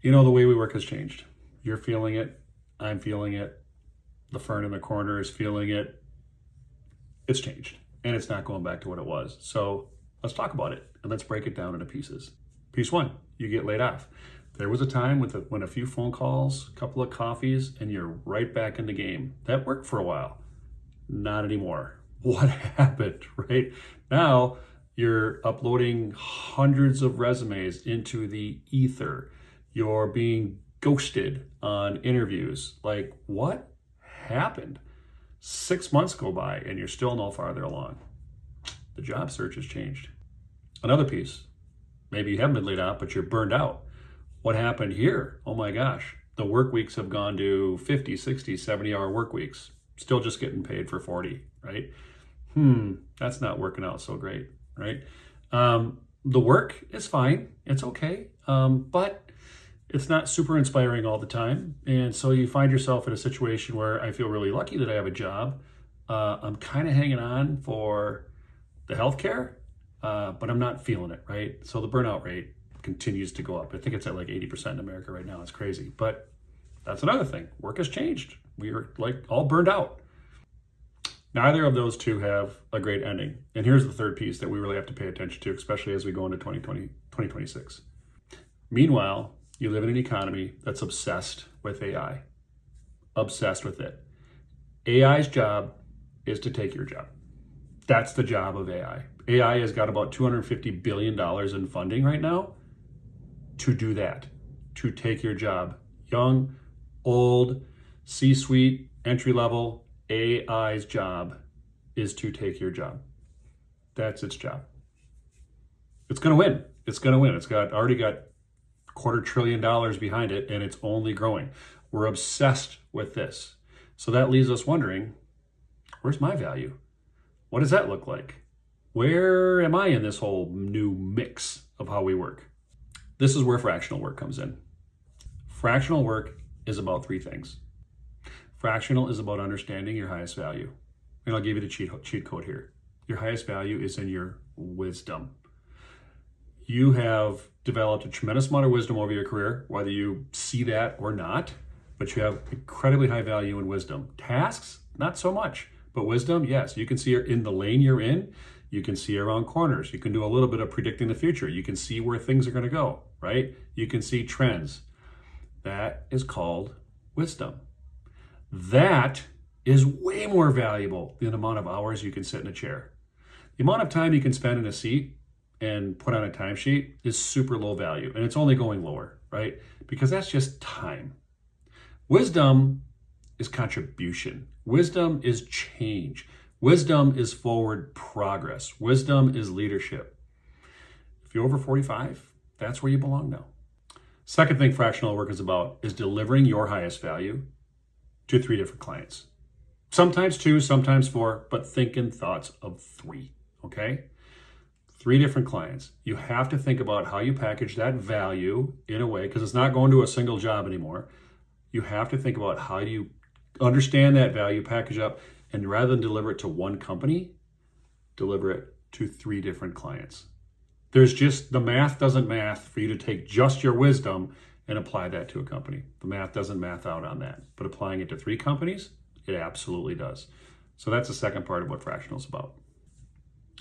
The way we work has changed. You're feeling it. I'm feeling it. The fern in the corner is feeling it. It's changed, and it's not going back to what it was. So let's talk about it, and let's break it down into pieces. Piece one, you get laid off. There was a time when a few phone calls, a couple of coffees, and you're right back in the game. That worked for a while. Not anymore. What happened, right? Now you're uploading hundreds of resumes into the ether. You're being ghosted on interviews. Like, what happened? 6 months go by and you're still no farther along. The job search has changed. Another piece, maybe you haven't been laid off, but you're burned out. What happened here? Oh my gosh, the work weeks have gone to 50, 60, 70-hour work weeks. Still just getting paid for 40, right? That's not working out so great, right? The work is fine, it's okay, but it's not super inspiring all the time. And so you find yourself in a situation where I feel really lucky that I have a job. I'm kind of hanging on for the healthcare, but I'm not feeling it, right? So the burnout rate continues to go up. I think it's at like 80% in America right now. It's crazy, but that's another thing. Work has changed. We are like all burned out. Neither of those two have a great ending. And here's the third piece that we really have to pay attention to, especially as we go into 2026. Meanwhile, you live in an economy that's obsessed with AI, obsessed with it. AI's job is to take your job. That's the job of AI. AI has got about $250 billion in funding right now to do that, to take your job. Young, old, C-suite, entry level, AI's job is to take your job. That's its job. It's going to win. It's going to win. It's already got $250 billion behind it, and it's only growing. We're obsessed with this. So that leaves us wondering, where's my value? What does that look like? Where am I in this whole new mix of how we work? This is where fractional work comes in. Fractional work is about three things. Fractional is about understanding your highest value. And I'll give you the cheat code here. Your highest value is in your wisdom. You have developed a tremendous amount of wisdom over your career, whether you see that or not, but you have incredibly high value in wisdom. Tasks, not so much, but wisdom, yes. You can see in the lane you're in, you can see around corners. You can do a little bit of predicting the future. You can see where things are going to go, right? You can see trends. That is called wisdom. That is way more valuable than the amount of hours you can sit in a chair. The amount of time you can spend in a seat and put on a timesheet is super low value, and it's only going lower, right? Because that's just time. Wisdom is contribution. Wisdom is change. Wisdom is forward progress. Wisdom is leadership. If you're over 45, that's where you belong now. Second thing fractional work is about is delivering your highest value to 3 different clients. Sometimes 2, sometimes 4, but think in thoughts of 3, okay? 3 different clients. You have to think about how you package that value in a way, because it's not going to a single job anymore. You have to think about how do you understand that value, package up, and rather than deliver it to one company, deliver it to 3 different clients. There's just, the math doesn't math for you to take just your wisdom and apply that to a company. The math doesn't math out on that, but applying it to 3 companies, it absolutely does. So that's the second part of what fractional is about.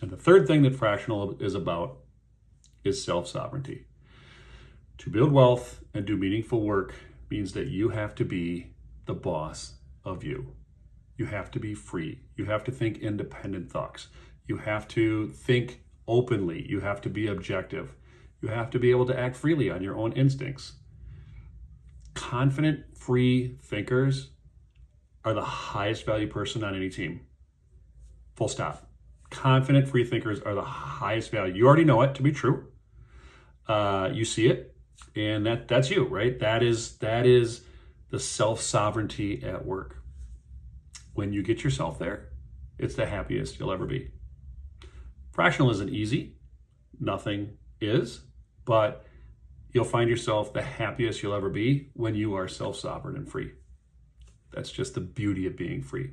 And the third thing that fractional is about is self-sovereignty. To build wealth and do meaningful work means that you have to be the boss of you. You have to be free. You have to think independent thoughts. You have to think openly. You have to be objective. You have to be able to act freely on your own instincts. Confident, free thinkers are the highest value person on any team. Full stop. Confident, free thinkers are the highest value. You already know it to be true. You see it, and that's you, right? That is the self-sovereignty at work. When you get yourself there, it's the happiest you'll ever be. Fractional isn't easy. Nothing is, but you'll find yourself the happiest you'll ever be when you are self-sovereign and free. That's just the beauty of being free.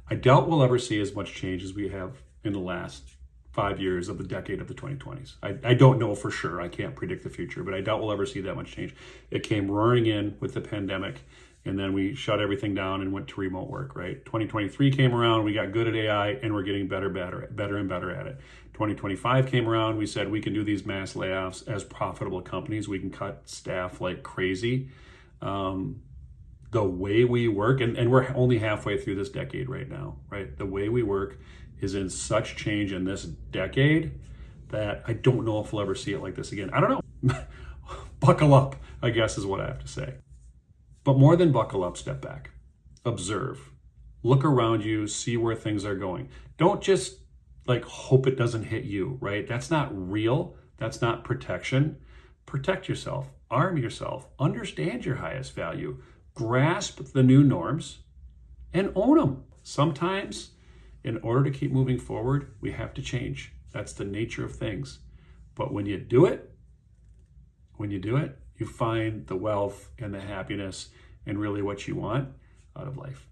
I doubt we'll ever see as much change as we have in the last 5 years of the decade of the 2020s. I don't know for sure. I can't predict the future, but I doubt we'll ever see that much change. It came roaring in with the pandemic, and then we shut everything down and went to remote work, right? 2023 came around, we got good at AI, and we're getting better and better at it. 2025 came around, we said we can do these mass layoffs as profitable companies. We can cut staff like crazy. The way we work, and we're only halfway through this decade right now, right? The way we work is in such change in this decade that I don't know if we'll ever see it like this again. I don't know. Buckle up, I guess is what I have to say. But more than buckle up, step back, observe, look around you, see where things are going. Don't just like hope it doesn't hit you, right? That's not real. That's not protection. Protect yourself, arm yourself, understand your highest value, grasp the new norms, and own them. Sometimes, in order to keep moving forward, we have to change. That's the nature of things. But when you do it, you find the wealth and the happiness and really what you want out of life.